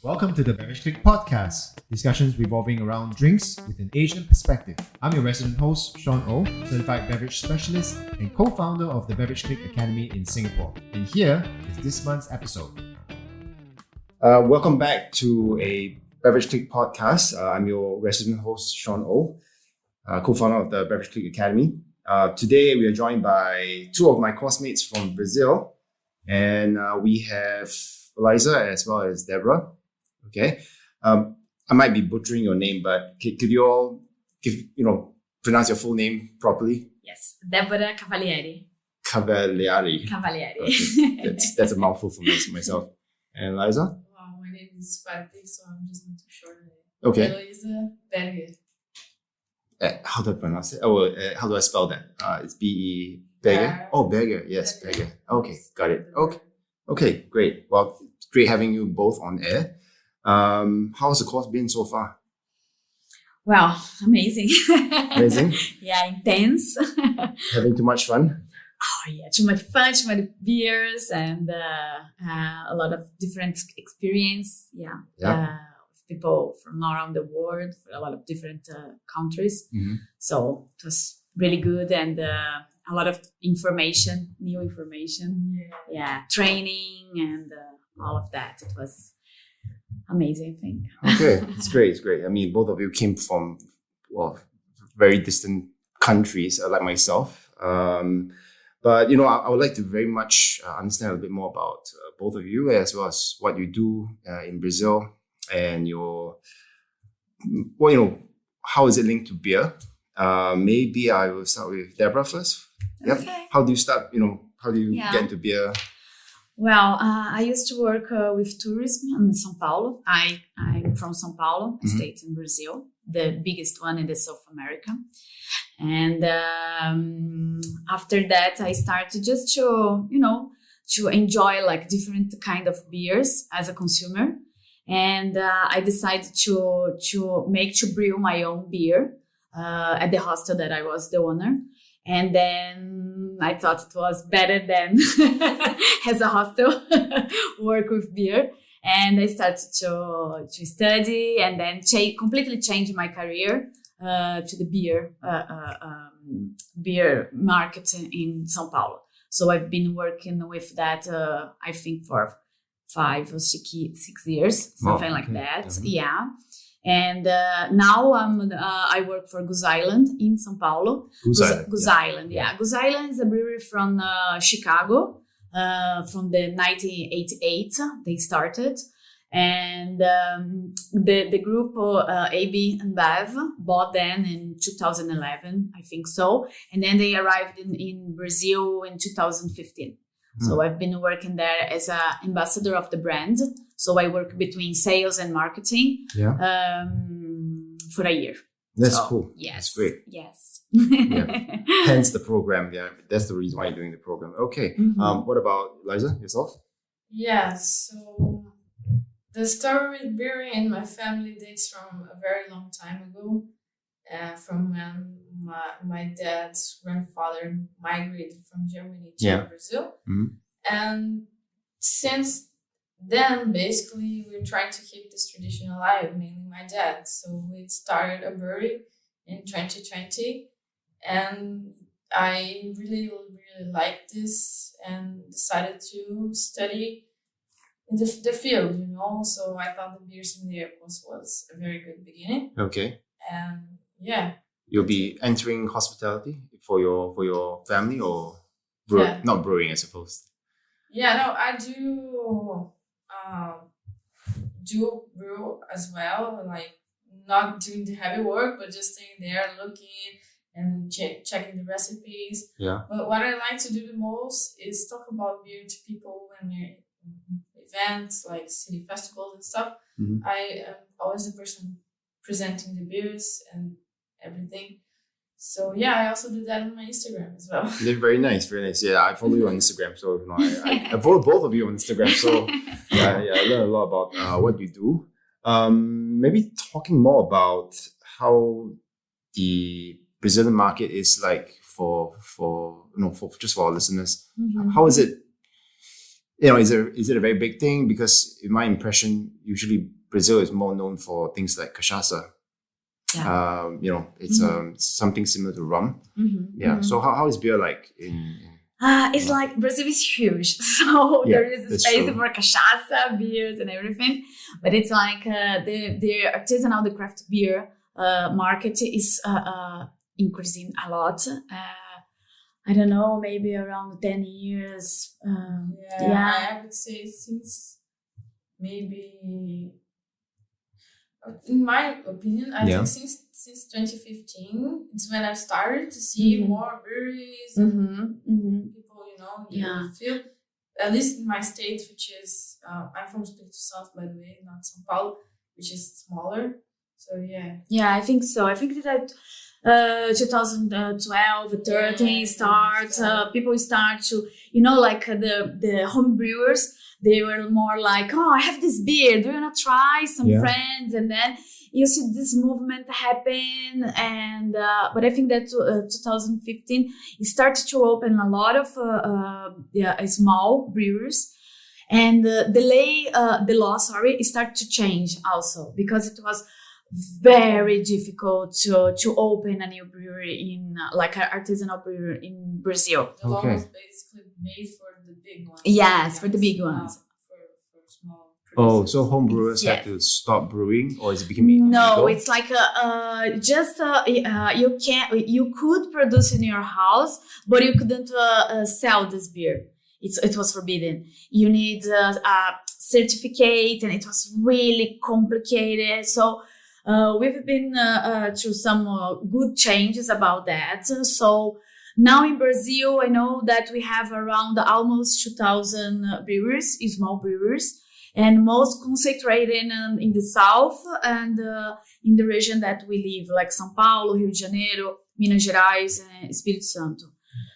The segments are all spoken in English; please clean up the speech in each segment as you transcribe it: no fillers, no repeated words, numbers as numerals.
Welcome to the Beverage Clique Podcast, discussions revolving around drinks with an Asian perspective. I'm your resident host, Sean O, certified beverage specialist and co-founder of the Beverage Clique Academy in Singapore. And here is this month's episode. Welcome back to a Beverage Clique Podcast. I'm your resident host, Sean O, co-founder of the Beverage Clique Academy. Today, we are joined by two of my classmates from Brazil, and we have Eloiza as well as Deborah. Okay, I might be butchering your name, but could you all pronounce your full name properly? Yes, Deborah Cavalieri. Cavalieri. Okay. That's a mouthful for myself. And Eloiza? Wow, my name is Patty, so I'm just not too sure. Okay. Eloiza Berger. How do I pronounce it? How do I spell that? It's B-E... Berger? Oh, Berger. Yes, Berger. Okay, got it. Okay, great. Well, it's great having you both on air. How's the course been so far? Well, amazing. Amazing? Yeah, intense. Having too much fun? Oh yeah, too much fun, too many beers, and a lot of different experience. Yeah. People from around the world, a lot of different countries. Mm-hmm. So it was really good, and a lot of information, new information. Yeah, training and all of that. It was amazing thing. Okay, it's great. I mean, both of you came from very distant countries, like myself. But I would like to very much understand a bit more about both of you, as well as what you do in Brazil, and how is it linked to beer? Maybe I will start with Deborah first. Yep. Okay. How do you start? How do you get into beer? Well, I used to work with tourism in São Paulo. I'm from São Paulo, a state in Brazil, the biggest one in the South America. And after that, I started just to enjoy like different kind of beers as a consumer. And I decided to brew my own beer at the hostel that I was the owner. And then I thought it was better than as a hostel work with beer. And I started to study and then completely change my career to the beer market in São Paulo. So I've been working with that, I think, for 5 or 6 years, something like that. Definitely. Yeah. And now I work for Goose Island in São Paulo. Goose Island, yeah. Goose Island is a brewery from Chicago, from the 1988 they started. And the group AB and Bev bought them in 2011, I think so. And then they arrived in Brazil in 2015. So I've been working there as an ambassador of the brand. So I work between sales and marketing for a year. That's cool. Yes. That's great. Yes. Yeah. Hence the program. Yeah, that's the reason why you're doing the program. Okay. Mm-hmm. What about Eloiza, yourself? Yeah, so the story with beer in my family dates from a very long time ago. From when my dad's grandfather migrated from Germany to Brazil. Mm-hmm. And since then, basically, we're trying to keep this tradition alive, mainly my dad. So we started a brewery in 2020. And I really, really liked this and decided to study in the field, So I thought the beer sommelier was a very good beginning. Okay. And yeah. You'll be entering hospitality for your family or not brewing, I suppose. Yeah, no, I do brew as well, like not doing the heavy work, but just staying there looking and checking the recipes. Yeah. But what I like to do the most is talk about beer to people when you're in events like city festivals and stuff. Mm-hmm. I am always the person presenting the beers and everything. So yeah, I also do that on my Instagram as well. They're very nice. Yeah, I follow you on Instagram, so I follow both of you on Instagram. So yeah, I learn a lot about what you do. Maybe talking more about how the Brazilian market is like for our listeners. Mm-hmm. How is it? is it a very big thing? Because in my impression, usually Brazil is more known for things like cachaça. Yeah. It's something similar to rum. Yeah. So how is beer like in it's like Brazil is huge, so there is that's space true. for cachaça, beers, and everything. But it's like the artisanal, the craft beer market is increasing a lot. I don't know, maybe around 10 years. I would say since maybe, in my opinion, I think since 2015, it's when I started to see more breweries and people, in the field. At least in my state, which is, I'm from Espírito Santo, by the way, not São Paulo, which is smaller. So Yeah, I think so. I think that 2012, 13 people start to, like the home brewers, they were more like, oh, I have this beer, do you want to try? Some friends, and then you see this movement happen. And but I think that 2015 it started to open a lot of small brewers, and the law started to change also, because it was very difficult to open a new brewery in like an artisanal brewery in Brazil. The law was basically made for the big ones. Yes, for the big ones. For small Oh, producers. so home brewers had to stop brewing, or is it becoming No, illegal? it's like you could produce in your house, but you couldn't sell this beer. It was forbidden. You need a certificate, and it was really complicated. So we've been through some good changes about that. So now in Brazil, I know that we have around almost 2,000 brewers, small brewers, and most concentrated in the south and in the region that we live, like São Paulo, Rio de Janeiro, Minas Gerais, and Espírito Santo.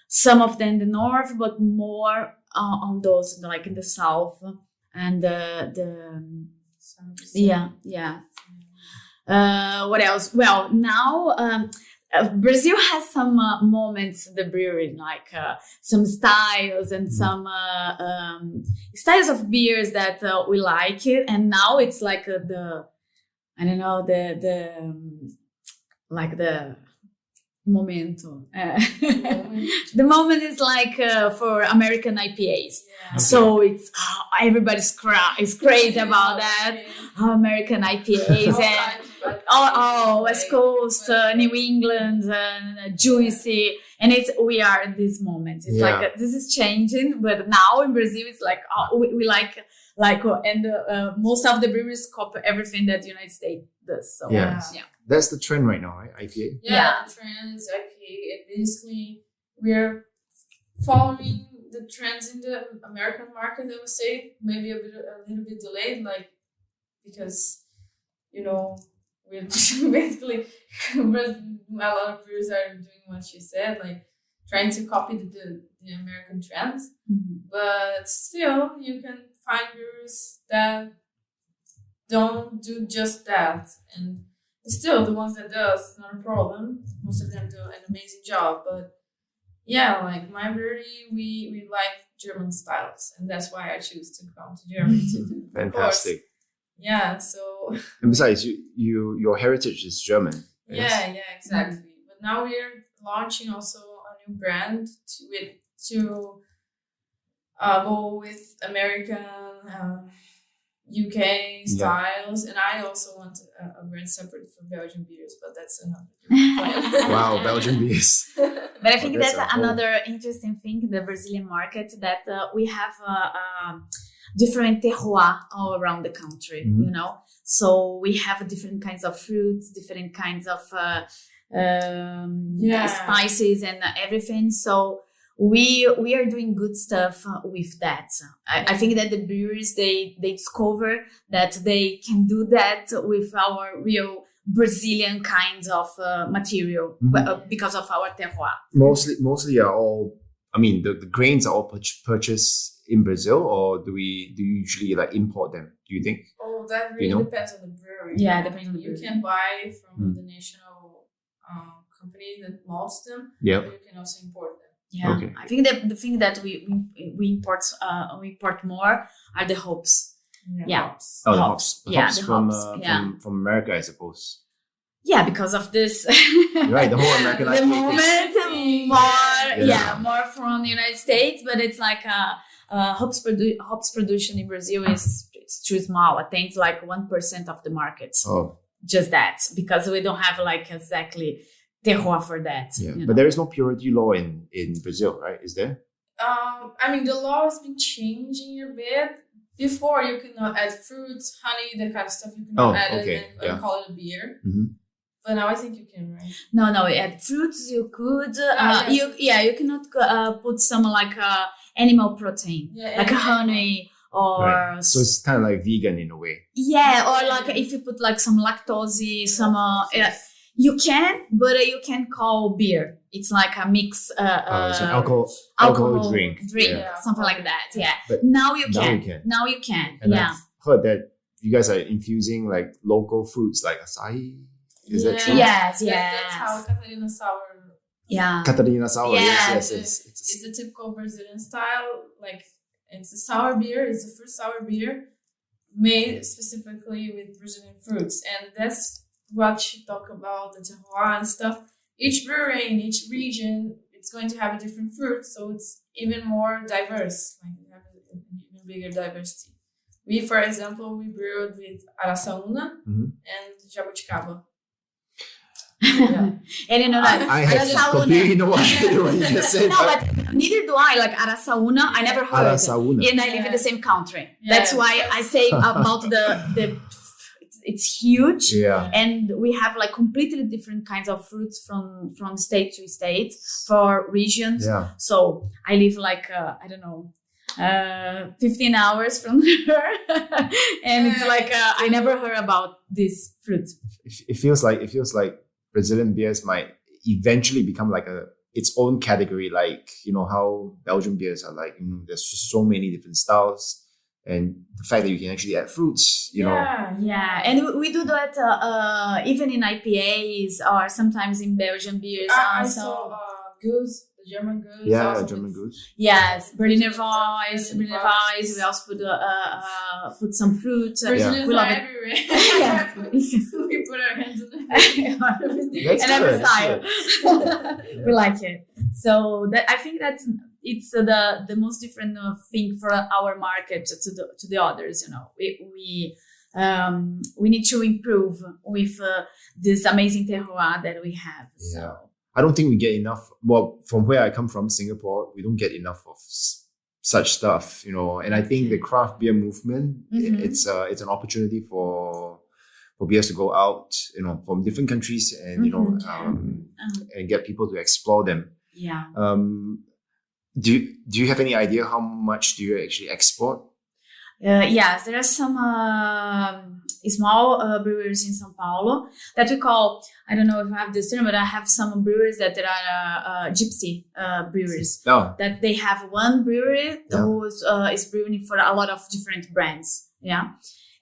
Some of them in the north, but more on those like in the south and what else? Well, now Brazil has some moments in the brewery, like some styles and some styles of beers that we like it. And now it's like the momento. The moment is like for American IPAs. Yeah. So it's everybody's crazy about that. American IPAs and West Coast, New England, juicy, and we are in this moment. It's like this is changing, but now in Brazil it's like we like and most of the breweries copy everything that the United States does. So That's the trend right now, right? IPA. Yeah, the trend is IPA, and basically we're following the trends in the American market. I would say maybe a little bit delayed, like because we're basically a lot of brewers are doing what she said, like trying to copy the American trends. But still, you can find brewers that don't do just that, and still the ones that does, not a problem. Most of them do an amazing job. But like my brewery, we like German styles, and that's why I choose to come to Germany to do the Fantastic. course. Yeah, so And besides, your heritage is German. yeah, exactly. But now we're launching also a new brand to go with American, UK styles, and I also want a brand separate for Belgian beers, but that's another plan. Wow, Belgian beers. But I think that's that's a whole- another interesting thing in the Brazilian market, that we have different terroir all around the country, So we have different kinds of fruits, different kinds of spices and everything. So we are doing good stuff with that. I think that the breweries, they discover that they can do that with our real Brazilian kinds of material because of our terroir. Mostly are all. I mean, the grains are all purchased in Brazil, or do you usually like import them? Do you think? Oh, that really depends on the brewery. Yeah, depends on the You brewery. can buy from the national company that malts them. Yep. But you can also import them. Yeah, Okay. I think that the thing that we import more are the hops. Yeah. Hops. Oh, the Hops. hops. Yeah, Hops the from, hops. Yeah. from America, I suppose. Yeah, because of this. Right, the whole American the moment more, Yeah. more from the United States, but it's like hops production in Brazil is it's too small. I think it's like 1% of the market. Oh, Just that, because we don't have like exactly terroir for that. yeah. You know? But there is no purity law in Brazil, right? Is there? I mean, the law has been changing a bit. Before, you could not add fruits, honey, that kind of stuff. You could not add it and call it a beer. Mm-hmm. But now I think you can, right? No, add fruits you could. Yes. You cannot put some like animal protein, like a honey or Right. So it's kind of like vegan in a way. or like if you put like some lactose, some you can, but you can call beer. It's like a mix. It's an alcohol drink. Yeah. Something like that. Yeah. But Now you now can. you can. Now you can. And Yeah. I've heard that you guys are infusing like local fruits like acai. Is that true? Yes. That's how Catarina Sour. Yeah. Catarina sour. Yes. Yes. It's a typical Brazilian style. Like, it's a sour beer. It's a fruit sour beer made specifically with Brazilian fruits. And that's what you talk about, the terroir and stuff. Each brewery in each region, it's going to have a different fruit. So it's even more diverse. Like, you have an even bigger diversity. We, for example, we brewed with Araçaúna and Jabuticaba. Yeah. And you know that I have completely no idea what you just said. No, but neither do I. Like Araçaúna, I never heard. Araçaúna. And I live in the same country. Yeah. That's why I say about the it's huge. Yeah. And we have like completely different kinds of fruits from state to state for regions. Yeah. So I live like I don't know 15 hours from her, and it's like I never heard about this fruit. It feels like Brazilian beers might eventually become like its own category, like, you know, how Belgian beers are like, you know, there's just so many different styles, and the fact that you can actually add fruits, you know. Yeah, and we do that even in IPAs or sometimes in Belgian beers. I saw Goose, the German Goose. Yeah, German Goose. Yes, Berliner Weiss. We also put some fruit. Brazilians we are love it. everywhere. Yes. We put our hands in it. That's and every good, style. that's good. We like it. So I think it's the most different thing for our market to the others. You know, we need to improve with this amazing terroir that we have. So. Yeah. I don't think we get enough. Well, from where I come from, Singapore, we don't get enough of such stuff, you know. And I think the craft beer movement, it's an opportunity for beers to go out, you know, from different countries and you know, and get people to explore them. Yeah. Do you have any idea how much do you actually export? Yes, there are some small breweries in São Paulo that we call, I don't know if I have this term, but I have some breweries that are gypsy breweries. Oh. That they have one brewery who is brewing for a lot of different brands. Yeah.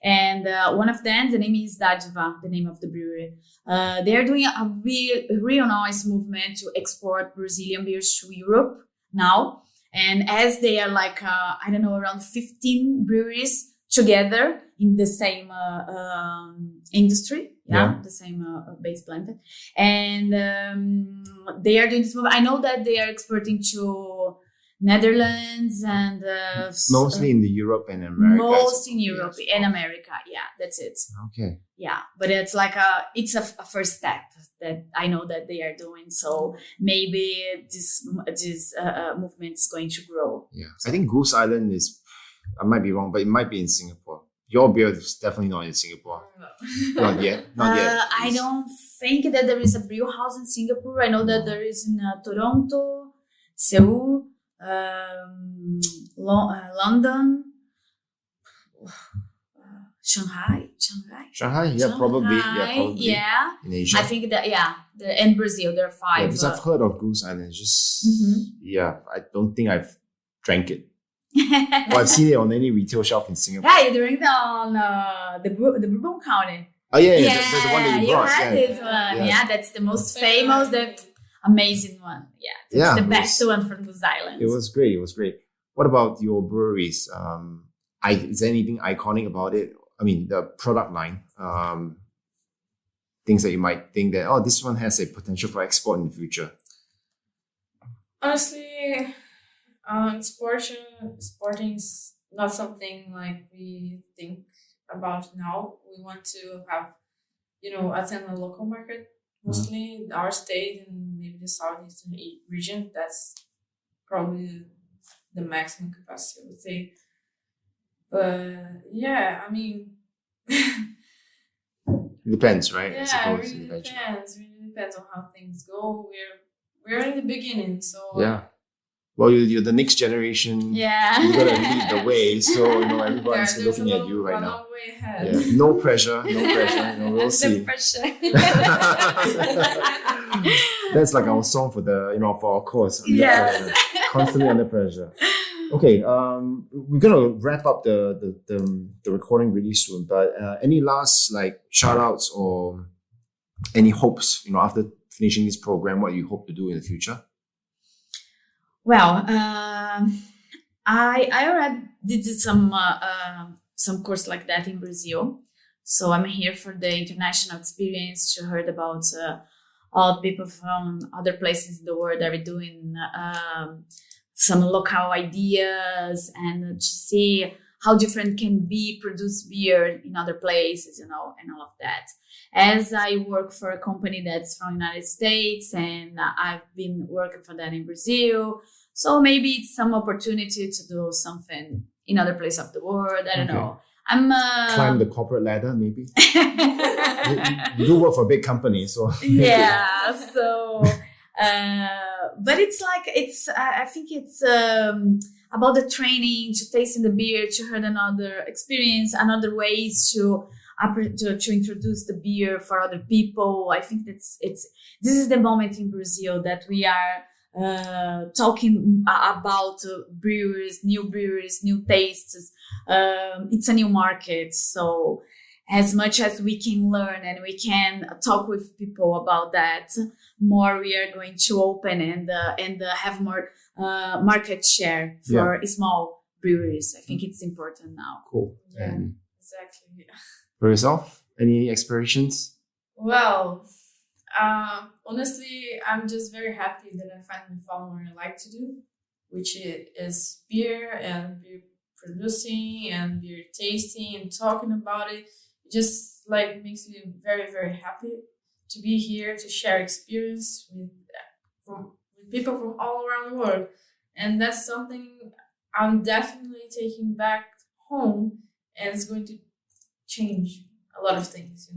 And one of them, the name is Dádiva, the name of the brewery. They are doing a real nice movement to export Brazilian beers to Europe now. And as they are like, I don't know, around 15 breweries together in the same industry, the same base plant. And they are doing this movement. I know that they are exporting to Netherlands and mostly in the Europe and America. Most in Europe and America. Yeah, that's it. Okay. Yeah, but it's like it's a first step that I know that they are doing. So maybe this movement is going to grow. Yeah, I think Goose Island I might be wrong, but it might be in Singapore. Your beer is definitely not in Singapore. Not yet. I don't think that there is a brew house in Singapore. I know that there is in Toronto, Seoul, London, Shanghai, yeah, probably. Yeah, in Asia. I think that and Brazil, there are 5. Yeah, because I've heard of Goose Island. It's just I don't think I've drank it. Or I've seen it on any retail shelf in Singapore. Yeah, you drink it on the Bourbon County. Oh yeah, the one that you brought. Had this one. Yeah, that's the most famous. That amazing one. Yeah, it's Yeah, the it best one from those islands. It was great. It was great. What about your breweries? Is there anything iconic about it? I mean, the product line. Things that you might think that, oh, this one has a potential for export in the future. Honestly, sporting is not something like we think about now. We want to have, attend a local market, mostly our state and maybe the southeastern region. That's probably the maximum capacity, I would say. But yeah, I mean, It depends, right? I yeah, it suppose really eventually. depends. Really depends on how things go. We're in the beginning, so Yeah. Well, you're the next generation. Yeah. You gotta lead the way. So everyone's there's looking at you a right now. long way ahead. Yeah. No pressure. We'll The see. pressure. That's like our song for for our course. Under Yes. pressure. Constantly under pressure. Okay, we're gonna wrap up the recording really soon. But any last shout outs or any hopes? After finishing this program, what you hope to do in the future? Well, I already did some course like that in Brazil. So I'm here for the international experience to heard about all people from other places in the world that are doing some local ideas and to see how different can be produced beer in other places, and all of that. As I work for a company that's from the United States and I've been working for that in Brazil, so maybe it's some opportunity to do something in other place of the world. I don't know. I'm climb the corporate ladder, maybe. You do work for a big company, so yeah. So, but I think it's about the training, to tasting the beer, to hear another experience, another ways to introduce the beer for other people. I think this is the moment in Brazil that we are talking about brewers, new tastes. It's a new market, so as much as we can learn and we can talk with people about that, more we are going to open and have more market share for small breweries. I think it's important now. Cool. Yeah, And exactly. for yourself, any aspirations? Well, honestly, I'm just very happy that I finally found what I like to do, which is beer and beer producing and beer tasting and talking about it. It just makes me very, very happy to be here to share experience with people from all around the world. And that's something I'm definitely taking back home, and it's going to change a lot of things,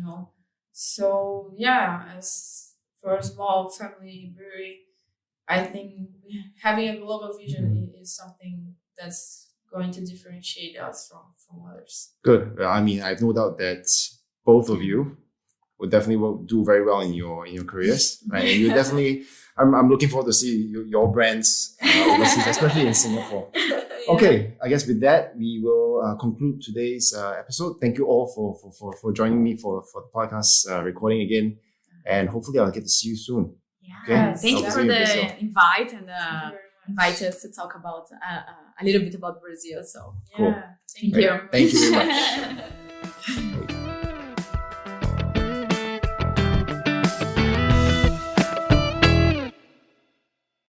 So yeah, as for a small family brewery, I think having a global vision is something that's going to differentiate us from others. Good. I mean, I have no doubt that both of you will definitely do very well in your careers, right? And you definitely, I'm looking forward to see your brands overseas, especially in Singapore. Yeah. Okay, I guess with that, we will conclude today's episode. Thank you all for joining me for the podcast recording again. And hopefully I'll get to see you soon. Yeah. Okay. Thank you I'll for see you in the Brazil. invite and Thank you very much. invite us to talk about a little bit about Brazil. So Cool. Yeah. thank Great. you. Thank you very much.